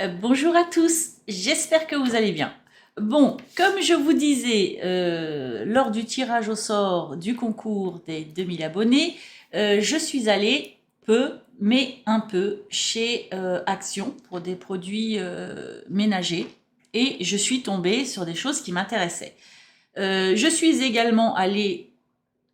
Bonjour à tous, j'espère que vous allez bien. Bon, comme je vous disais lors du tirage au sort du concours des 2000 abonnés, je suis allée peu, mais un peu, chez Action pour des produits ménagers et je suis tombée sur des choses qui m'intéressaient. Je suis également allée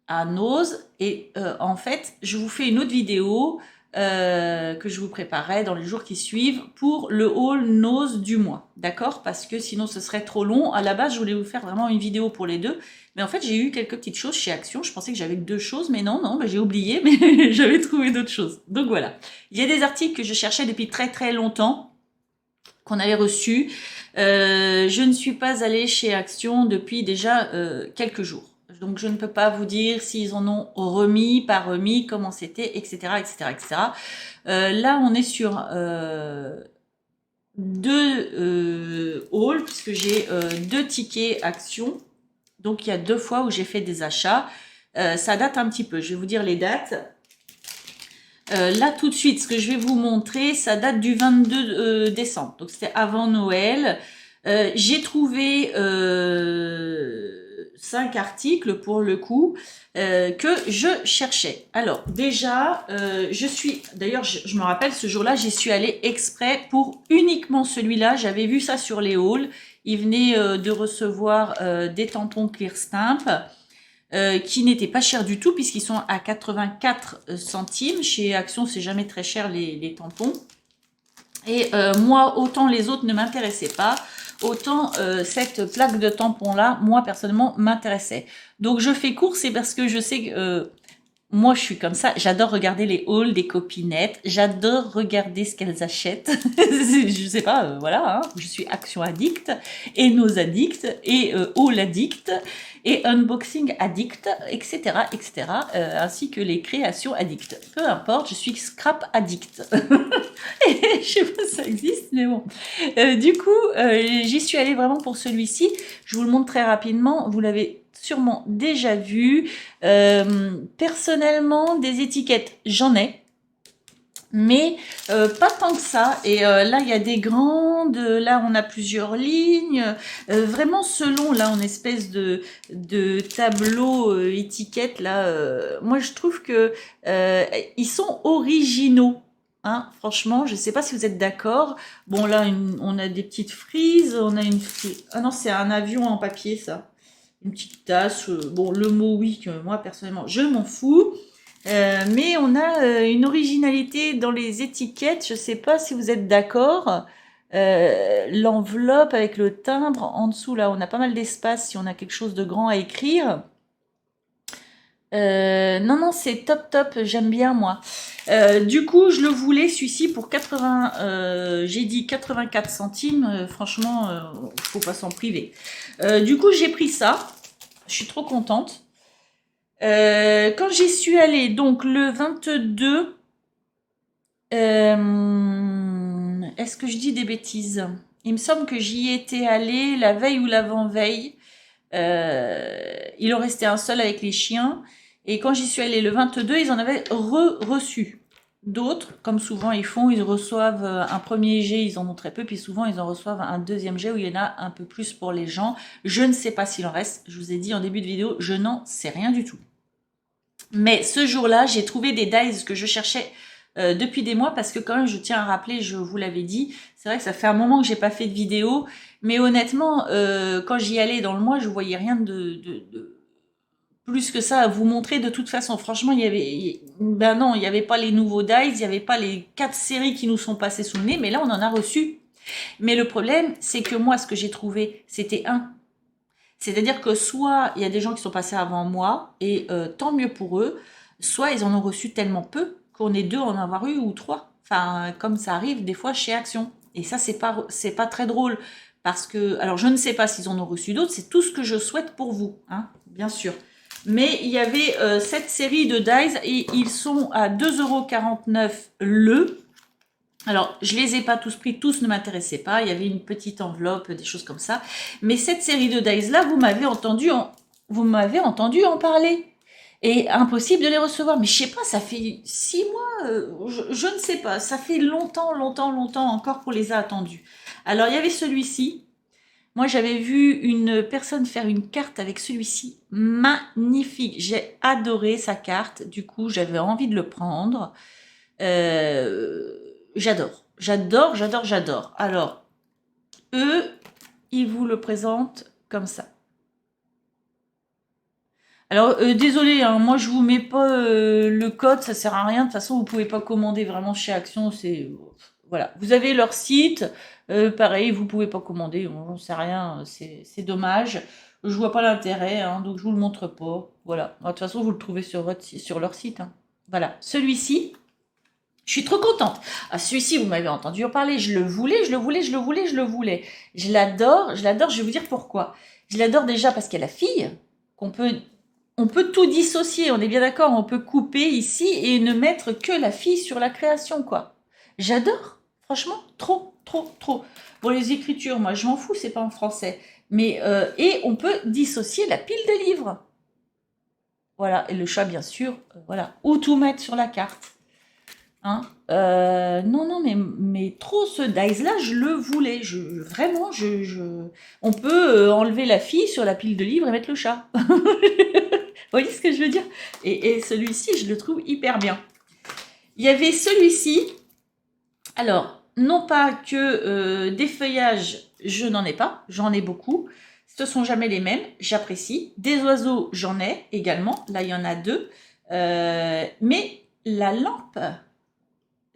à Nose et en fait, je vous fais une autre vidéo que je vous préparais dans les jours qui suivent pour le haul Nose du mois, d'accord? Parce que sinon ce serait trop long. À la base, je voulais vous faire vraiment une vidéo pour les deux, mais en fait, j'ai eu quelques petites choses chez Action. Je pensais que j'avais que deux choses, mais non, bah, j'ai oublié, mais j'avais trouvé d'autres choses. Donc voilà. Il y a des articles que je cherchais depuis très très longtemps qu'on avait reçus. Je ne suis pas allée chez Action depuis déjà quelques jours. Donc je ne peux pas vous dire s'ils en ont remis, pas remis, comment c'était, etc., etc., etc. Là, on est sur deux hauls, puisque j'ai deux tickets Action. Donc il y a deux fois où j'ai fait des achats. Ça date un petit peu. Je vais vous dire les dates. Là, tout de suite, ce que je vais vous montrer, ça date du 22 décembre. Donc, c'était avant Noël. J'ai trouvé 5 articles, pour le coup, que je cherchais. Alors, déjà, d'ailleurs, je me rappelle, ce jour-là, j'y suis allée exprès pour uniquement celui-là. J'avais vu ça sur les hauls. Il venait de recevoir des tampons Clear Stamp. Qui n'étaient pas chers du tout puisqu'ils sont à 84 centimes. Chez Action, c'est jamais très cher les tampons. Et moi, autant les autres ne m'intéressaient pas, autant cette plaque de tampons là, moi personnellement, m'intéressait. Donc je fais court, c'est parce que je sais que moi, je suis comme ça. J'adore regarder les hauls des copinettes. J'adore regarder ce qu'elles achètent. Je sais pas, voilà. Hein, je suis action addict et nos addicts et haul addict et unboxing addict, etc., etc. Ainsi que les créations addicts. Peu importe, je suis scrap addict. Je sais pas si ça existe, mais bon. Du coup, j'y suis allée vraiment pour celui-ci. Je vous le montre très rapidement. Vous l'avez sûrement déjà vu. Personnellement, des étiquettes, j'en ai. Mais pas tant que ça. Et là, il y a des grandes. Là, on a plusieurs lignes. Vraiment selon, là, en espèce de tableau étiquette. Là, moi, je trouve que ils sont originaux. Hein, franchement, je ne sais pas si vous êtes d'accord. Bon, là, on a des petites frises. On a une frise. Ah non, c'est un avion en papier, ça. Une petite tasse. Bon, le mot, oui, que moi, personnellement, je m'en fous. Mais on a une originalité dans les étiquettes. Je ne sais pas si vous êtes d'accord. L'enveloppe avec le timbre en dessous, là, on a pas mal d'espace si on a quelque chose de grand à écrire. Non, c'est top, top. J'aime bien, moi. Du coup, je le voulais, celui-ci, pour 80... j'ai dit 84 centimes. Franchement, faut pas s'en priver. Du coup, j'ai pris ça. Je suis trop contente. Quand j'y suis allée, donc le 22, est-ce que je dis des bêtises? Il me semble que j'y étais allée la veille ou l'avant-veille. Il en restait un seul avec les chiens. Et quand j'y suis allée le 22, ils en avaient reçu d'autres. Comme souvent ils font, ils reçoivent un premier jet, ils en ont très peu. Puis souvent, ils en reçoivent un deuxième jet où il y en a un peu plus pour les gens. Je ne sais pas s'il en reste. Je vous ai dit en début de vidéo, je n'en sais rien du tout. Mais ce jour-là, j'ai trouvé des dies que je cherchais depuis des mois parce que quand même, je tiens à rappeler, je vous l'avais dit, c'est vrai que ça fait un moment que j'ai pas fait de vidéo, mais honnêtement, quand j'y allais dans le mois, je voyais rien de plus que ça à vous montrer de toute façon. Franchement, ben non, il y avait pas les nouveaux dies, il y avait pas les 4 séries qui nous sont passées sous le nez, mais là, on en a reçu. Mais le problème, c'est que moi, ce que j'ai trouvé, c'était c'est-à-dire que soit il y a des gens qui sont passés avant moi, et tant mieux pour eux, soit ils en ont reçu tellement peu qu'on est deux à en avoir eu ou trois. Enfin, comme ça arrive des fois chez Action. Et ça, c'est pas très drôle. Parce que, alors je ne sais pas s'ils en ont reçu d'autres, c'est tout ce que je souhaite pour vous, hein, bien sûr. Mais il y avait cette série de dies et ils sont à 2,49 € le. Alors, je les ai pas tous pris, tous ne m'intéressaient pas. Il y avait une petite enveloppe, des choses comme ça. Mais cette série de dies là, vous m'avez entendu en parler. Et impossible de les recevoir. Mais je sais pas, ça fait 6 mois, je ne sais pas. Ça fait longtemps, longtemps, longtemps encore qu'on les a attendus. Alors, il y avait celui-ci. Moi, j'avais vu une personne faire une carte avec celui-ci. Magnifique. J'ai adoré sa carte. Du coup, j'avais envie de le prendre. J'adore. J'adore, j'adore, j'adore. Alors, eux, ils vous le présentent comme ça. Alors, désolé, hein, moi je vous mets pas le code, ça sert à rien. De toute façon, vous pouvez pas commander vraiment chez Action. C'est voilà, vous avez leur site, pareil, vous pouvez pas commander. On sait rien, c'est dommage. Je vois pas l'intérêt, hein, donc je vous le montre pas. Voilà, de toute façon, vous le trouvez sur leur site. Hein. Voilà, celui-ci. Je suis trop contente. Ah, celui-ci, vous m'avez entendu en parler. Je le voulais, je le voulais, je le voulais, je le voulais. Je l'adore, je l'adore. Je vais vous dire pourquoi. Je l'adore déjà parce qu'il y a la fille, on peut tout dissocier. On est bien d'accord. On peut couper ici et ne mettre que la fille sur la création, quoi. J'adore. Franchement, trop, trop, trop. Bon, les écritures, moi, je m'en fous. C'est pas en français. Mais et on peut dissocier la pile de livres. Voilà. Et le chat, bien sûr. Voilà. Ou tout mettre sur la carte. Hein non, non, mais trop ce dice-là, je le voulais. Vraiment, on peut enlever la fille sur la pile de livres et mettre le chat. Vous voyez ce que je veux dire? Et celui-ci, je le trouve hyper bien. Il y avait celui-ci. Alors, non pas que des feuillages, je n'en ai pas. J'en ai beaucoup. Ce ne sont jamais les mêmes. J'apprécie. Des oiseaux, j'en ai également. Là, il y en a 2. Mais la lampe...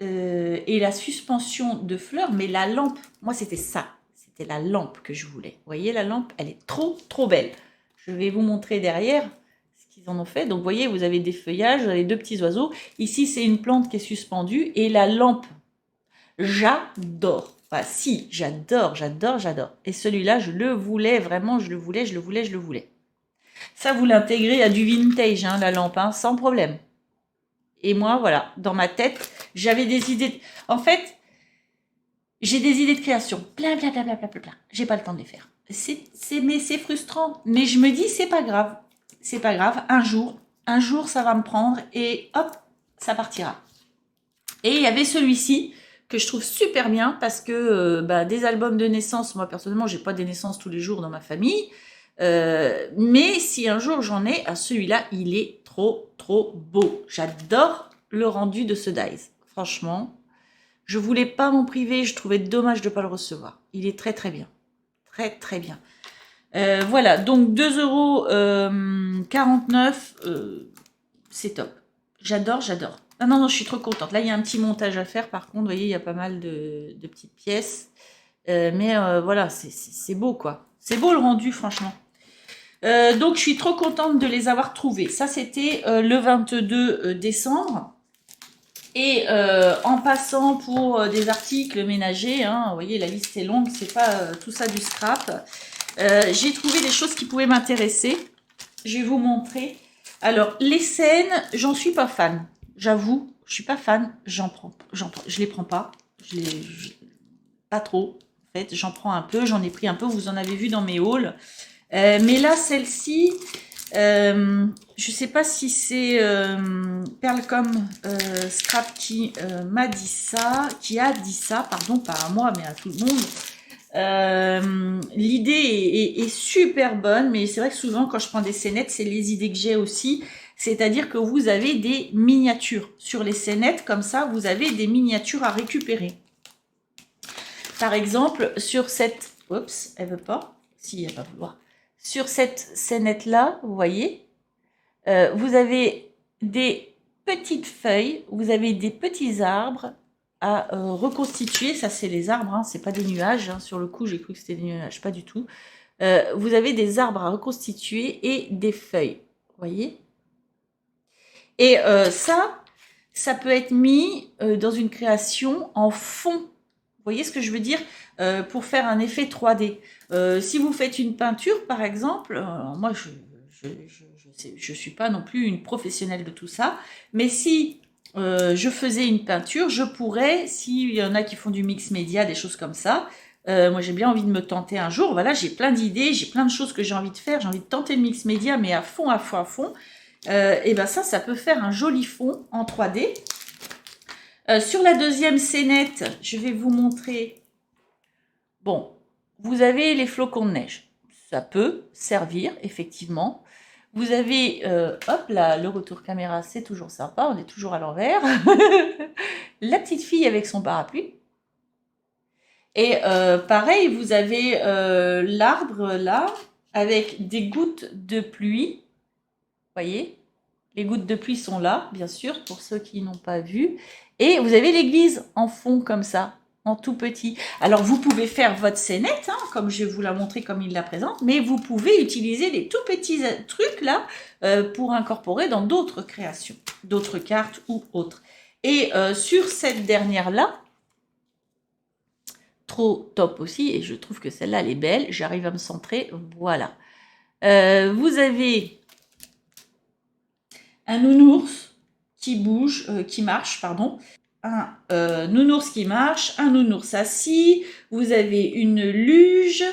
et la suspension de fleurs, mais la lampe, moi c'était ça, c'était la lampe que je voulais. Vous voyez la lampe, elle est trop trop belle. Je vais vous montrer derrière ce qu'ils en ont fait. Donc vous voyez, vous avez des feuillages, vous avez 2 petits oiseaux. Ici c'est une plante qui est suspendue et la lampe, j'adore. Enfin si, j'adore, j'adore, j'adore. Et celui-là, je le voulais vraiment, je le voulais, je le voulais, je le voulais. Ça, vous l'intégrez à du vintage, hein, la lampe, hein, sans problème. Et moi, voilà, dans ma tête, j'avais des idées. En fait, j'ai des idées de création. Plein, plein, plein, plein, plein, plein, plein. J'ai pas le temps de les faire. Mais c'est frustrant. Mais je me dis, c'est pas grave. C'est pas grave. Un jour, ça va me prendre et hop, ça partira. Et il y avait celui-ci que je trouve super bien parce que des albums de naissance, moi personnellement, j'ai pas des naissances tous les jours dans ma famille. Mais si un jour j'en ai, celui-là, il est trop, trop beau. J'adore le rendu de ce dies. Franchement, je voulais pas m'en priver. Je trouvais dommage de pas le recevoir. Il est très, très bien. Très, très bien. Voilà, donc 2,49 €. C'est top. J'adore, j'adore. Ah non, non, je suis trop contente. Là, il y a un petit montage à faire. Par contre, vous voyez, il y a pas mal de petites pièces. Mais voilà, c'est beau, quoi. C'est beau le rendu, franchement. Donc, je suis trop contente de les avoir trouvés. Ça, c'était le 22 décembre. Et en passant pour des articles ménagers, hein, vous voyez, la liste est longue, c'est pas tout ça du scrap. J'ai trouvé des choses qui pouvaient m'intéresser. Je vais vous montrer. Alors, les scènes, j'en suis pas fan. J'avoue, je suis pas fan. Je les prends pas. Pas trop. En fait, j'en prends un peu. J'en ai pris un peu. Vous en avez vu dans mes hauls. Mais là, celle-ci, je sais pas si c'est Perlcom Scrap qui m'a dit ça, qui a dit ça, pardon, pas à moi, mais à tout le monde. L'idée est super bonne, mais c'est vrai que souvent, quand je prends des scénettes, c'est les idées que j'ai aussi. C'est-à-dire que vous avez des miniatures. Sur les scénettes, comme ça, vous avez des miniatures à récupérer. Par exemple, sur cette... Oups, elle veut pas. Si, elle va vouloir. Sur cette scénette-là, vous voyez, vous avez des petites feuilles, vous avez des petits arbres à reconstituer. Ça, c'est les arbres, hein, c'est pas des nuages. Hein. Sur le coup, j'ai cru que c'était des nuages, pas du tout. Vous avez des arbres à reconstituer et des feuilles, vous voyez. Et ça peut être mis dans une création en fond. Vous voyez ce que je veux dire? Pour faire un effet 3D. Si vous faites une peinture, par exemple, moi, je suis pas non plus une professionnelle de tout ça, mais si je faisais une peinture, je pourrais, s'il y en a qui font du mix média, des choses comme ça, moi j'ai bien envie de me tenter un jour, voilà, j'ai plein d'idées, j'ai plein de choses que j'ai envie de faire, j'ai envie de tenter le mix média, mais à fond, à fond, à fond. et ben ça peut faire un joli fond en 3D. Sur la deuxième scénette, je vais vous montrer. Bon, vous avez les flocons de neige. Ça peut servir, effectivement. Vous avez, hop là, le retour caméra, c'est toujours sympa, on est toujours à l'envers. La petite fille avec son parapluie. Et pareil, vous avez l'arbre là, avec des gouttes de pluie. Vous voyez, les gouttes de pluie sont là, bien sûr, pour ceux qui n'ont pas vu. Et vous avez l'église en fond comme ça, en tout petit. Alors, vous pouvez faire votre scénette, hein, comme je vais vous la montrer, comme il la présente, mais vous pouvez utiliser les tout petits trucs là pour incorporer dans d'autres créations, d'autres cartes ou autres. Et sur cette dernière-là, trop top aussi, et je trouve que celle-là, elle est belle. J'arrive à me centrer, voilà. Vous avez un nounours qui bouge, qui marche, pardon. Un nounours qui marche, un nounours assis, vous avez une luge,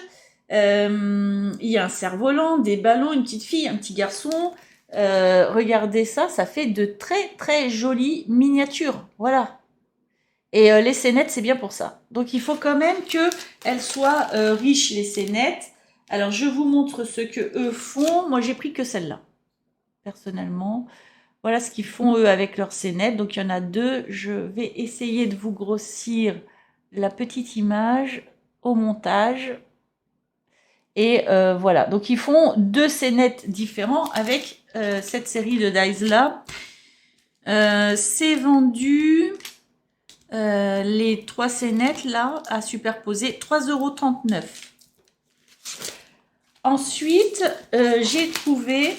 il y a un cerf-volant, des ballons, une petite fille, un petit garçon. Regardez ça, ça fait de très très jolies miniatures, voilà. Et les scénettes, c'est bien pour ça. Donc, il faut quand même qu'elles soient riches, les scénettes. Alors, je vous montre ce que eux font. Moi, j'ai pris que celle-là, personnellement. Voilà ce qu'ils font, eux, avec leurs scénettes. Donc, il y en a deux. Je vais essayer de vous grossir la petite image au montage. Et voilà. Donc, ils font deux scénettes différents avec cette série de dies-là. C'est vendu... les trois scénettes là à superposer 3,39 €. Ensuite, j'ai trouvé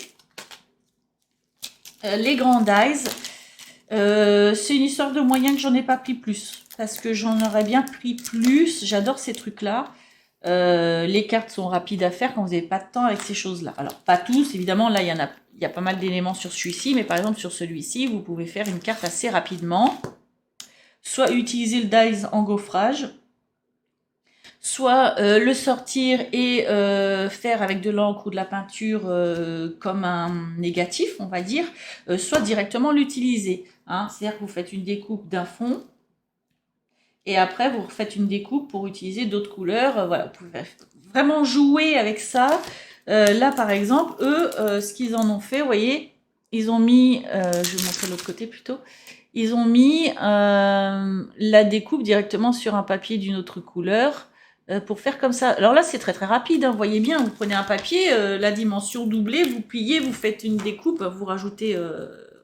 les grands dies. C'est une histoire de moyens que j'en ai pas pris plus parce que j'en aurais bien pris plus. J'adore ces trucs là. Les cartes sont rapides à faire quand vous n'avez pas de temps avec ces choses là. Alors pas tous évidemment, là il y a pas mal d'éléments sur celui-ci, mais par exemple sur celui-ci vous pouvez faire une carte assez rapidement. Soit utiliser le dies en gaufrage, soit le sortir et faire avec de l'encre ou de la peinture comme un négatif, on va dire, soit directement l'utiliser. Hein. C'est-à-dire que vous faites une découpe d'un fond, et après vous refaites une découpe pour utiliser d'autres couleurs. Voilà, vous pouvez vraiment jouer avec ça. Là, par exemple, eux, ce qu'ils en ont fait, vous voyez, ils ont mis, je vais montrer l'autre côté plutôt, ils ont mis la découpe directement sur un papier d'une autre couleur pour faire comme ça. Alors là, c'est très très rapide, hein, vous voyez bien, vous prenez un papier, la dimension doublée, vous pliez, vous faites une découpe, vous rajoutez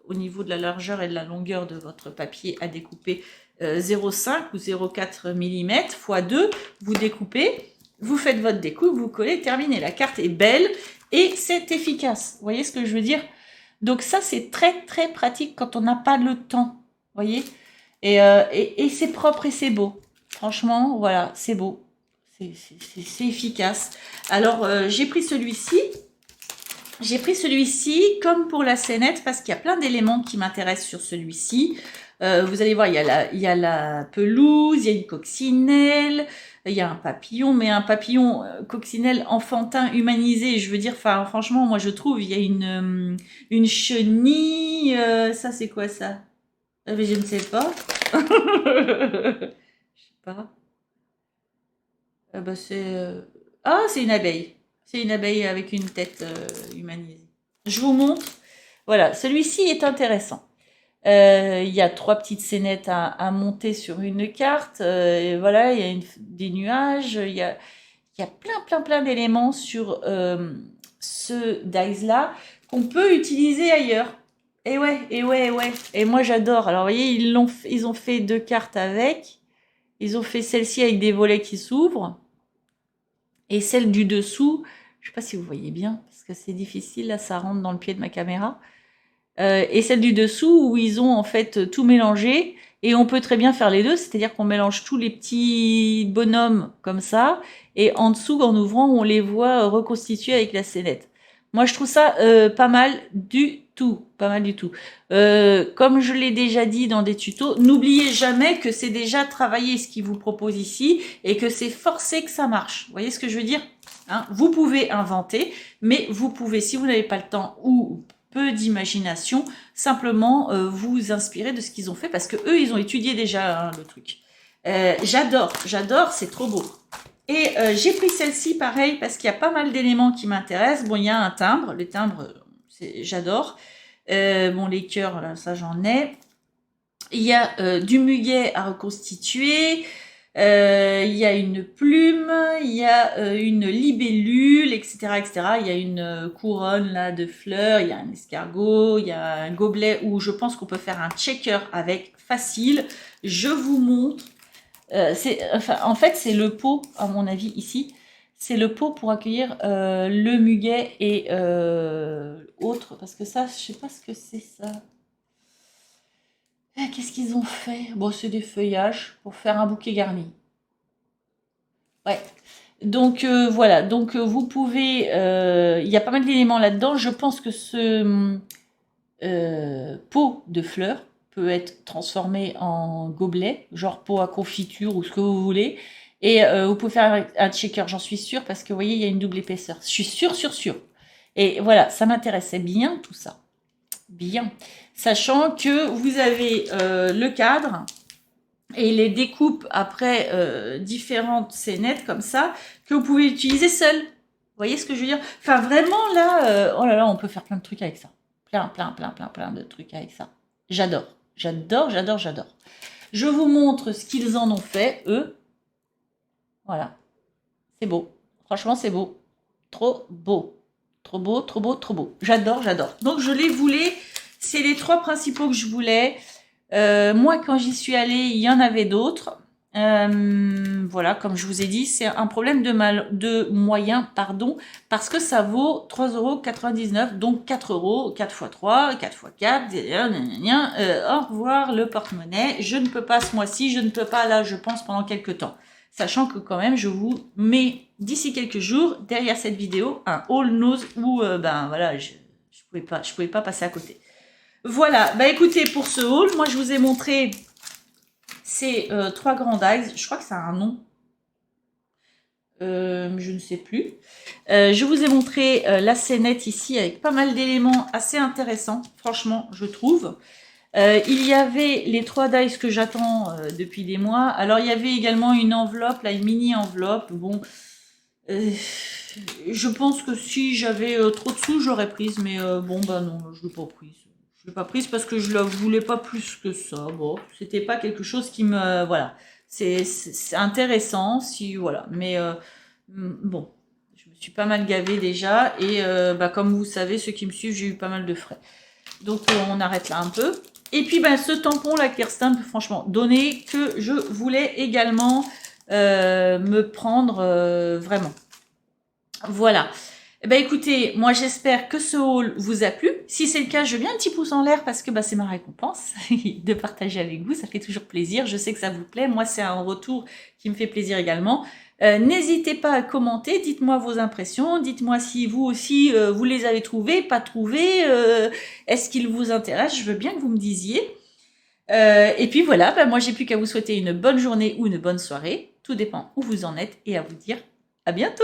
au niveau de la largeur et de la longueur de votre papier à découper 0,5 ou 0,4 mm x 2, vous découpez, vous faites votre découpe, vous collez, terminé. La carte est belle et c'est efficace. Vous voyez ce que je veux dire? Donc ça, c'est très très pratique quand on n'a pas le temps. Vous voyez, et c'est propre et c'est beau. Franchement, voilà, c'est beau. C'est efficace. Alors, j'ai pris celui-ci. J'ai pris celui-ci comme pour la scénette parce qu'il y a plein d'éléments qui m'intéressent sur celui-ci. Vous allez voir, il y a la pelouse, il y a une coccinelle, il y a un papillon, mais un papillon coccinelle enfantin humanisé. Je veux dire, enfin, franchement, moi je trouve, il y a une chenille. Ça, c'est quoi ça? Mais je ne sais pas. Je sais pas. Bah, ah, c'est une abeille. C'est une abeille avec une tête humanisée. Je vous montre. Voilà, celui-ci est intéressant. Il y a trois petites scénettes à monter sur une carte. Et voilà, il y a des nuages. Il y a plein d'éléments sur ce dice-là qu'on peut utiliser ailleurs. Et ouais. Et moi, j'adore. Alors, vous voyez, ils ont fait deux cartes avec. Ils ont fait celle-ci avec des volets qui s'ouvrent. Et celle du dessous, je ne sais pas si vous voyez bien, parce que c'est difficile, là, ça rentre dans le pied de ma caméra. Et celle du dessous, où ils ont en fait tout mélangé. Et on peut très bien faire les deux, c'est-à-dire qu'on mélange tous les petits bonhommes comme ça. Et en dessous, en ouvrant, on les voit reconstitués avec la scénette. Moi, je trouve ça pas mal du tout. Pas mal du tout. Comme je l'ai déjà dit dans des tutos, n'oubliez jamais que c'est déjà travaillé ce qu'ils vous proposent ici et que c'est forcé que ça marche. Vous voyez ce que je veux dire, hein? Vous pouvez inventer, mais vous pouvez, si vous n'avez pas le temps ou peu d'imagination, simplement vous inspirer de ce qu'ils ont fait, parce que eux, ils ont étudié déjà hein, le truc. J'adore, c'est trop beau. Et j'ai pris celle-ci, pareil, parce qu'il y a pas mal d'éléments qui m'intéressent. Bon, il y a un timbre, les timbres, j'adore. Bon, les cœurs, là, ça j'en ai. Il y a du muguet à reconstituer. Il y a une plume, il y a une libellule, etc., etc. Il y a une couronne là de fleurs, il y a un escargot, il y a un gobelet où je pense qu'on peut faire un checker avec facile. Je vous montre. En fait, c'est le pot, à mon avis, ici. C'est le pot pour accueillir le muguet et autres. Parce que ça, je sais pas ce que c'est ça. Qu'est-ce qu'ils ont fait? Bon, c'est des feuillages pour faire un bouquet garni. Ouais. Donc voilà, donc vous pouvez, il y a pas mal d'éléments là-dedans. Je pense que ce pot de fleurs peut être transformé en gobelet, genre pot à confiture ou ce que vous voulez. Et vous pouvez faire un checker, j'en suis sûre, parce que vous voyez, il y a une double épaisseur. Je suis sûre. Et voilà, ça m'intéressait bien tout ça. Bien. Sachant que vous avez le cadre et les découpes après différentes scénettes comme ça, que vous pouvez utiliser seul. Vous voyez ce que je veux dire? Enfin, vraiment, là, oh là là, on peut faire plein de trucs avec ça. Plein de trucs avec ça. J'adore. Je vous montre ce qu'ils en ont fait, eux. Voilà. C'est beau. Franchement, c'est beau. Trop beau. J'adore. Donc, je les voulais. C'est les 3 principaux que je voulais. Moi, quand j'y suis allée, il y en avait d'autres. Voilà, comme je vous ai dit, c'est un problème de moyens, pardon, parce que ça vaut 3,99 €, donc 4 €, 4 x 3, 4 x 4, au revoir le porte-monnaie. Je ne peux pas ce mois-ci, je ne peux pas là, je pense, pendant quelques temps. Sachant que quand même, je vous mets d'ici quelques jours, derrière cette vidéo, un haul nose où, ben voilà, je pouvais pas passer à côté. Voilà, bah écoutez, pour ce haul, moi je vous ai montré ces 3 grands dies. Je crois que ça a un nom. Je ne sais plus. Je vous ai montré la scénette ici avec pas mal d'éléments assez intéressants, franchement, je trouve. Il y avait les 3 dies que j'attends depuis des mois. Alors, il y avait également une enveloppe, là, une mini enveloppe. Bon, je pense que si j'avais trop de sous, j'aurais prise. Mais bon, bah non, je ne l'ai pas prise. Je l'ai pas prise parce que je la voulais pas plus que ça. Bon, c'était pas quelque chose qui me... Voilà. C'est intéressant, si... Voilà. Mais bon, je me suis pas mal gavée déjà. Et bah, comme vous savez, ceux qui me suivent, j'ai eu pas mal de frais. Donc, on arrête là un peu. Et puis, ben, ce tampon, la Kirsten, franchement, donné que je voulais également me prendre vraiment. Voilà. Eh ben, écoutez, moi, j'espère que ce haul vous a plu. Si c'est le cas, je veux bien un petit pouce en l'air parce que bah, c'est ma récompense de partager avec vous. Ça fait toujours plaisir. Je sais que ça vous plaît. Moi, c'est un retour qui me fait plaisir également. N'hésitez pas à commenter, dites-moi vos impressions, dites-moi si vous aussi vous les avez trouvés, pas trouvés, est-ce qu'ils vous intéressent, je veux bien que vous me disiez. Et puis voilà, bah, moi j'ai plus qu'à vous souhaiter une bonne journée ou une bonne soirée, tout dépend où vous en êtes, et à vous dire à bientôt.